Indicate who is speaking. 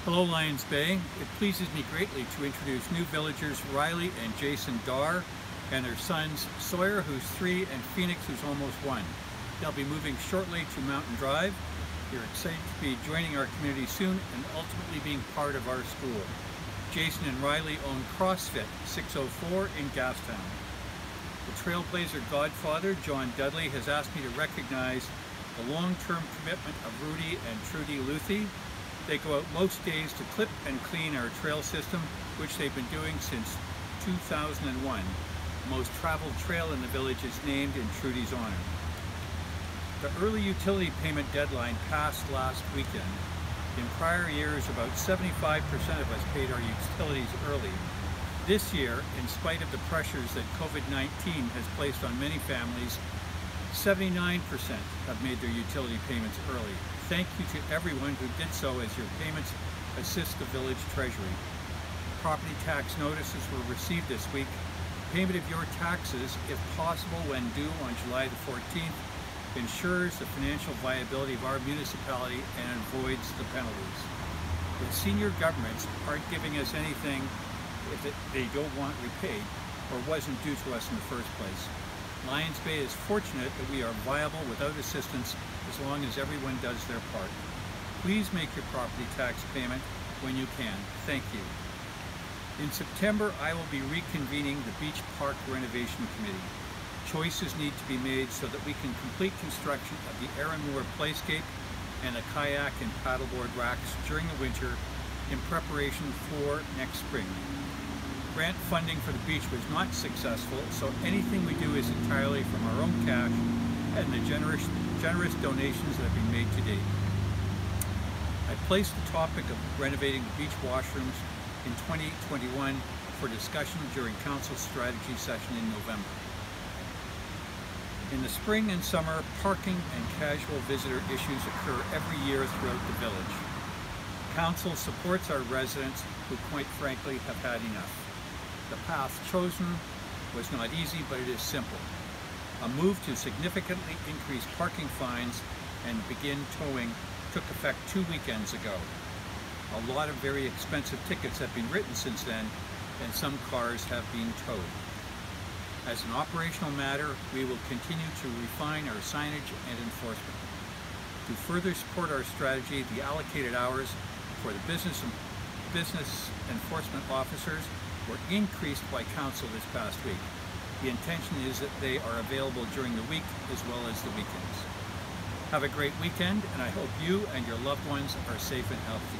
Speaker 1: Hello Lions Bay. It pleases me greatly to introduce new villagers Riley and Jason Darr and their sons Sawyer, who's 3, and Phoenix, who's almost 1. They'll be moving shortly to Mountain Drive. They're excited to be joining our community soon and ultimately being part of our school. Jason and Riley own CrossFit 604 in Gastown. The Trailblazer godfather, John Dudley, has asked me to recognize the long-term commitment of Rudy and Trudy Luthi. They go out most days to clip and clean our trail system, which they've been doing since 2001. The most traveled trail in the village is named in Trudy's honor. The early utility payment deadline passed last weekend. In prior years, about 75% of us paid our utilities early. This year, in spite of the pressures that COVID-19 has placed on many families, 79% have made their utility payments early. Thank you to everyone who did so, as your payments assist the village treasury. Property tax notices were received this week. Payment of your taxes, if possible when due on July the 14th, ensures the financial viability of our municipality and avoids the penalties. The senior governments aren't giving us anything if they don't want repaid or wasn't due to us in the first place. Lions Bay is fortunate that we are viable without assistance as long as everyone does their part. Please make your property tax payment when you can. Thank you. In September, I will be reconvening the Beach Park Renovation Committee. Choices need to be made so that we can complete construction of the Aaron Moore Playscape and the kayak and paddleboard racks during the winter in preparation for next spring. Grant funding for the beach was not successful, so anything we do is entirely from our own cash and the generous donations that have been made to date. I placed the topic of renovating the beach washrooms in 2021 for discussion during Council's strategy session in November. In the spring and summer, parking and casual visitor issues occur every year throughout the village. Council supports our residents who, quite frankly, have had enough. The path chosen was not easy, but it is simple. A move to significantly increase parking fines and begin towing took effect 2 weekends ago. A lot of very expensive tickets have been written since then, and some cars have been towed. As an operational matter, we will continue to refine our signage and enforcement. To further support our strategy, the allocated hours for the business enforcement officers were increased by Council this past week. The intention is that they are available during the week as well as the weekends. Have a great weekend, and I hope you and your loved ones are safe and healthy.